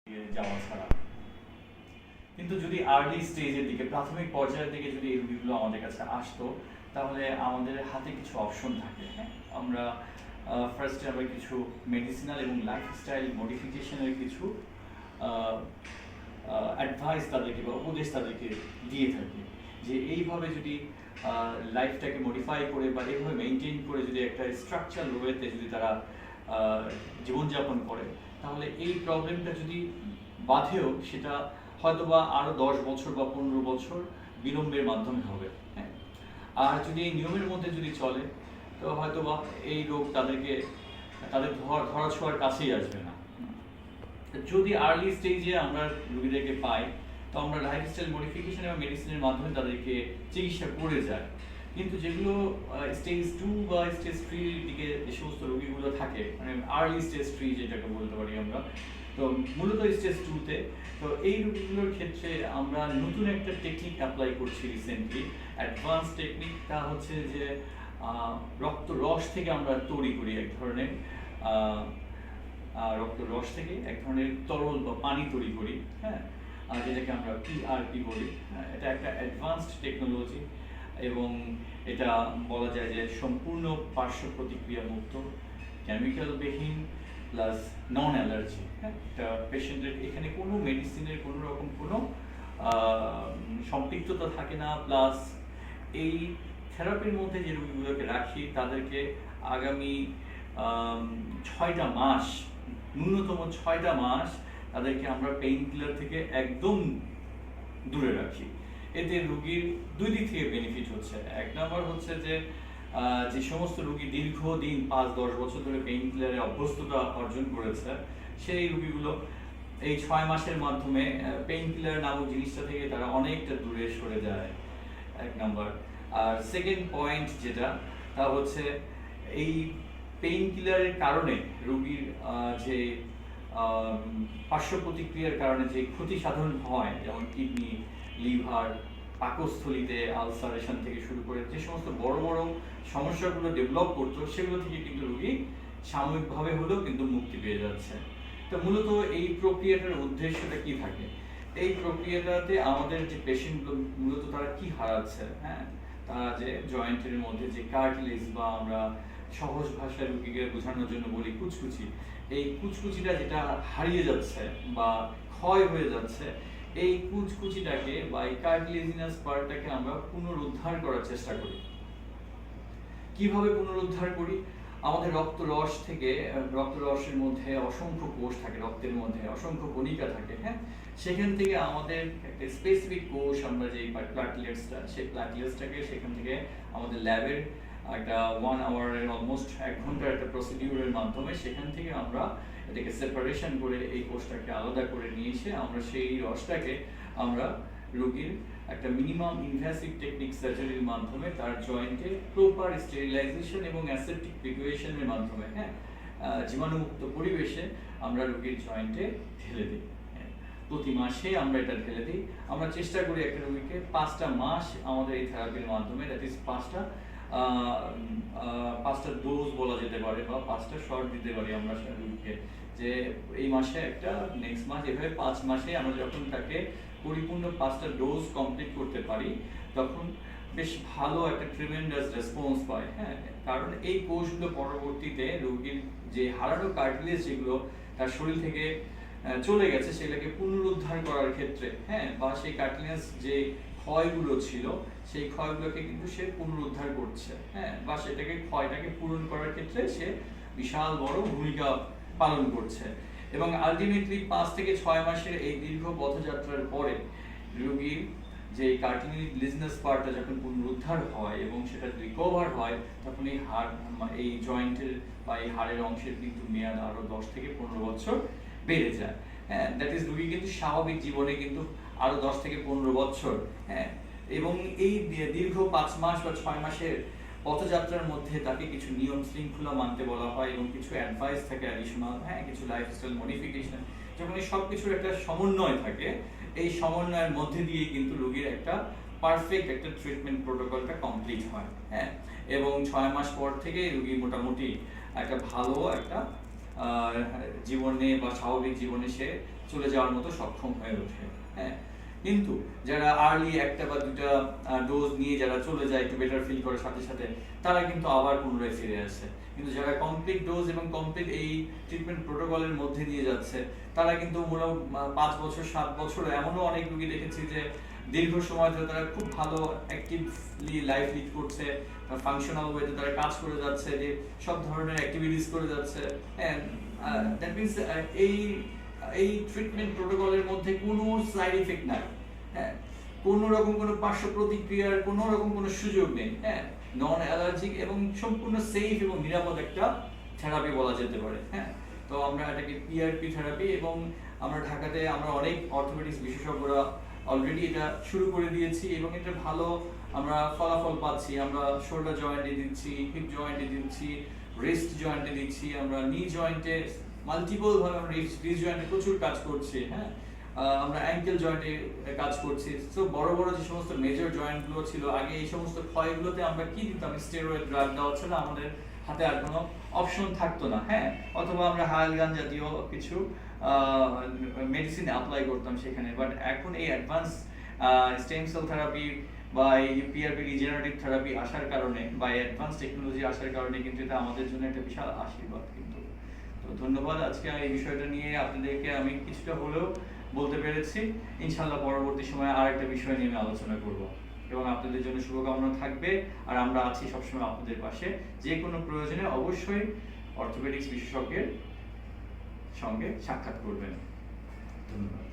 যাওয়া ছাড়া। কিন্তু যদি আর্লি স্টেজের দিকে, প্রাথমিক পর্যায়ের দিকে যদি এই রোগীগুলো আমাদের কাছে আসতো, তাহলে আমাদের হাতে কিছু অপশন থাকে। হ্যাঁ, আমরা ফার্স্টে আমরা কিছু মেডিসিনাল এবং লাইফস্টাইল মডিফিকেশনের কিছু অ্যাডভাইস তাদেরকে বা উপদেশ তাদেরকে দিয়ে থাকি, যে এইভাবে যদি লাইফটাকে মডিফাই করে বা এইভাবে মেনটেন করে যদি একটা স্ট্রাকচার ওয়েতে যদি তারা জীবনযাপন করে, তাহলে এই প্রবলেমটা যদি বাধেও সেটা হয়তোবা আরও 10 বছর বা 15 বছর বিলম্বের মাধ্যমে হবে। হ্যাঁ, আর যদি এই নিয়মের মধ্যে যদি চলে, তো হয়তোবা এই রোগ তাদের ধরা ছোঁয়ার কাছেই আসবে না। যদি আর্লি স্টেজে আমরা রোগীদেরকে পাই, তো আমরা লাইফস্টাইল মডিফিকেশন এবং মেডিসিনের মাধ্যমে তাদেরকে চিকিৎসা করে যায়। কিন্তু যেগুলো স্টেজ 2 বা স্টেজ 3 দিকে যে সমস্ত রোগীগুলো থাকে, মানে আর্লি স্টেজ 3 যেটাকে বলতে পারি আমরা, তো মূলত স্টেজ 2-তে, তো এই রোগীগুলোর ক্ষেত্রে আমরা নতুন একটা টেকনিক অ্যাপ্লাই করছি রিসেন্টলি, অ্যাডভান্স টেকনিক। তা হচ্ছে যে রক্ত রস থেকে আমরা তৈরি করি এক ধরনের রক্ত রস থেকে এক ধরনের তরল বা পানি তৈরি করি। হ্যাঁ, যেটাকে আমরা পিআরপি বলি। এটা একটা অ্যাডভান্সড টেকনোলজি এবং এটা বলা যায় যে সম্পূর্ণ পার্শ্ব প্রতিক্রিয়া মুক্ত, কেমিক্যালবিহীন, প্লাস নন অ্যালার্জি। হ্যাঁ, এটা পেশেন্টের এখানে কোনো মেডিসিনের কোনো রকম কোনো সম্পৃক্ততা থাকে না। প্লাস এই থেরাপির মধ্যে যে রোগীগুলোকে রাখি তাদেরকে আগামী 6টা মাস, ন্যূনতম 6টা মাস তাদেরকে আমরা পেইন কিলার থেকে একদম দূরে রাখি। এতে রোগীর দুই দিক থেকে বেনিফিট হচ্ছে। এক নম্বর হচ্ছে যে যে সমস্ত রোগী দীর্ঘদিন 5-10 বছর ধরে পেইন কিলারে অভ্যস্ততা অর্জন করেছে, সেই রোগীগুলো এই 6 মাসের মাধ্যমে পেইন কিলার নামক জিনিসটা থেকে তারা অনেকটা দূরে সরে যায়, এক নম্বর। আর সেকেন্ড পয়েন্ট যেটা, তা হচ্ছে এই পেইন কিলারের কারণে রোগীর যে পার্শ্ব প্রতিক্রিয়ার কারণে যে ক্ষতি সাধন হয়, যেমন কিডনি, লিভার, পাকস্থলীতে আলসারেশন থেকে শুরু করে যে সমস্ত বড় বড় সমস্যাগুলো ডেভেলপ করতো, সেগুলো থেকে কিন্তু রোগী সাময়িকভাবে হলেও কিন্তু মুক্তি পেয়ে যাচ্ছে। তো মূলত এই প্রক্রিয়াটার উদ্দেশ্যটা কি থাকে? এই প্রক্রিয়াটাতে আমাদের যে পেশেন্টগুলো মূলত তারা কি হারাচ্ছে, হ্যাঁ, তারা যে জয়েন্টের মধ্যে যে কার্টিলেজ বা আমরা সহজ ভাষায় রোগীকে বোঝানোর জন্য বলি কুচকুচি, এই কুচকুচিটা যেটা হারিয়ে যাচ্ছে বা ক্ষয় হয়ে যাচ্ছে, এই কুচকুচিটাকে বা এই কার্টিলেজিনাস পার্টটাকে আমরা পুনরুদ্ধার করার চেষ্টা করি। কিভাবে পুনরুদ্ধার করি? আমাদের রক্ত রস থেকে, রক্ত রসের মধ্যে অসংখ্য কোষ থাকে, রক্তের মধ্যে অসংখ্য কণিকা থাকে। হ্যাঁ, সেখান থেকে আমাদের একটা স্পেসিফিক কোষ, আমরা যে প্লাটলেটসটা, সেই প্লাটলেটসটাকে সেখান থেকে আমাদের ল্যাবের একটা 1 আওয়ারের অলমোস্ট 1 ঘন্টার একটা প্রসিডিউরের মাধ্যমে সেখান থেকে আমরা এটাকে সেপারেশন করে এই কোষটাকে আলাদা করে নিয়ে এসে আমরা সেই রসটাকে আমরা রোগীর একটা মিনিমাম ইনভ্যাসিভ টেকনিক সার্জারির মাধ্যমে তার জয়েন্টে প্রপার স্টেরিলাইজেশন এবং অ্যাসেপটিক প্রিপারেশনের মাধ্যমে, হ্যাঁ, জীবাণুমুক্ত পরিবেশে আমরা রোগীর জয়েন্টে ঢেলে দিই। প্রতি মাসে আমরা এটা ঢেলে দিই। আমরা চেষ্টা করি একটা রোগীকে 5টা মাস আমাদের এই থেরাপির মাধ্যমে, দ্যাট ইজ 5টা ডোজ বলা যেতে পারে বা 5টা শট দিতে পারি আমরা রোগীকে, যে এই মাসে একটা, নেক্সট মাস, এভাবে 5 মাসে আমরা যখন তাকে পরিপূর্ণ 5টা ডোজ কমপ্লিট করতে পারি, তখন বেশ ভালো একটা ট্রিমেন্ডাস রেসপন্স পায়। হ্যাঁ, কারণ এই কোষগুলো পরবর্তীতে রোগীর যে হারানো কার্টিলেজ যেগুলো তার শরীর থেকে চলে গেছে, সেগুলোকে পুনরুদ্ধার করার ক্ষেত্রে, হ্যাঁ, বা সেই কার্টিলেজ যে ক্ষয়গুলো ছিল, সেই ক্ষয়গুলোকে কিন্তু সে পুনরুদ্ধার করছে। হ্যাঁ, বা সেটাকে ক্ষয়টাকে পূরণ করার ক্ষেত্রে সে বিশাল বড় ভূমিকা পালন করছে। এবং আলটিমেটলি 5 থেকে 6 মাসের এই দীর্ঘ পথযাত্রার পরে রোগীর যে কার্টিলেজিনাস পার্টটা যখন পুনরুদ্ধার হয় এবং সেটা রিকভার হয়, তখন এই হাড়, এই জয়েন্টের বা এই হাড়ের অংশের কিন্তু মেয়াদ আরো 10 থেকে 15 বছর বেড়ে যায়। হ্যাঁ, দ্যাট ইজ রোগী কিন্তু স্বাভাবিক জীবনে কিন্তু আরো 10 থেকে 15 বছর, হ্যাঁ, এবং এই দীর্ঘ 5 মাস বা 6 মাসের পথযাত্রার মধ্যে তাকে কিছু নিয়ম শৃঙ্খলা মানতে বলা হয় এবং কিছু অ্যাডভাইস থাকে অ্যাডিশনাল, হ্যাঁ, কিছু লাইফস্টাইল মডিফিকেশন। যখন এই সব কিছুর একটা সমন্বয় থাকে, এই সমন্বয়ের মধ্যে দিয়ে কিন্তু রোগীর একটা পারফেক্ট একটা ট্রিটমেন্ট প্রোটোকলটা কমপ্লিট হয়। হ্যাঁ, এবং 6 মাস পর থেকে রোগী মোটামুটি একটা ভালো একটা জীবনে বা স্বাভাবিক জীবনে সে চলে যাওয়ার মতো সক্ষম হয়ে ওঠে। হ্যাঁ, কিন্তু যারা আর্লি একটা বা দুটা ডোজ নিয়ে যারা চলে যায় একটু বেটার ফিল করার সাথে সাথে, তারা কিন্তু আবার পুনরায় ফিরে আসে। কিন্তু যারা কমপ্লিট ডোজ এবং কমপ্লিট এই ট্রিটমেন্ট প্রোটোকলের মধ্যে দিয়ে যাচ্ছে, তারা কিন্তু মোটামুটি 5 বছর 7 বছর, এমনও অনেক রোগী দেখেছি যে দীর্ঘ সময় ধরে তারা খুব ভালো অ্যাক্টিভলি লাইফ লিড করছে, ফাংশনাল ওয়েতে তারা কাজ করে যাচ্ছে, যে সব ধরনের অ্যাক্টিভিটিস করে যাচ্ছে। দ্যাট মিনস এই ট্রিটমেন্ট প্রোটোকলের মধ্যে কোনো সাইড ইফেক্ট নাই। হ্যাঁ, কোনো রকম কোনো পার্শ্ব প্রতিক্রিয়ার কোনো রকম কোনো সুযোগ নেই। হ্যাঁ, নন অ্যালার্জিক এবং সম্পূর্ণ সেফ এবং নিরাপদ একটা থেরাপি বলা যেতে পারে। হ্যাঁ, তো আমরা এটাকে পিআরপি থেরাপি, এবং আমরা ঢাকাতে আমরা অনেক অর্থোপেডিক্স বিশেষজ্ঞরা অলরেডি এটা শুরু করে দিয়েছি এবং এটা ভালো আমরা ফলাফল পাচ্ছি। আমরা শোল্ডার জয়েন্টে দিচ্ছি, হিপ জয়েন্টে দিচ্ছি, রিস্ট জয়েন্টে দিচ্ছি, আমরা নি জয়েন্টে মাল্টিপল ভাবে আমরা রিস্ট জয়েন্টে প্রচুর কাজ করছি। হ্যাঁ, আমরা অ্যাঙ্কেল জয়েন্টে কাজ করছি। সো বড় বড় যে সমস্ত মেজর জয়েন্টগুলো ছিল আগে, এই সমস্ত ক্ষয়গুলোতে আমরা কি দিতাম, স্টেরয়েড ড্রাগ দেওয়া ছাড়া আমাদের হাতে আর কোনো অপশন থাকতো না। হ্যাঁ, অথবা আমরা হায়ালগান জাতীয় কিছু মেডিসিন অ্যাপ্লাই করতাম সেখানে। বাট এখন এই অ্যাডভান্স স্টেম সেল থেরাপি বা এই পিআরপি রিজেনারেটিভ থেরাপি আসার কারণে বা অ্যাডভান্স টেকনোলজি আসার কারণে কিন্তু এটা আমাদের জন্য একটা বিশাল আশীর্বাদ। কিন্তু তো ধন্যবাদ, আজকে এই বিষয়টা নিয়ে আপনাদেরকে আমি কিছুটা হলেও বলতে পেরেছি। ইনশাআল্লাহ পরবর্তী সময়ে আরেকটা বিষয় নিয়ে আমি আলোচনা করব, এবং আপনাদের জন্য শুভকামনা থাকবে। আর আমরা আছি সবসময় আপনাদের পাশে, যে কোনো প্রয়োজনে অবশ্যই অর্থোপেডিক্স বিশেষজ্ঞের সঙ্গে সাক্ষাৎ করবেন। ধন্যবাদ।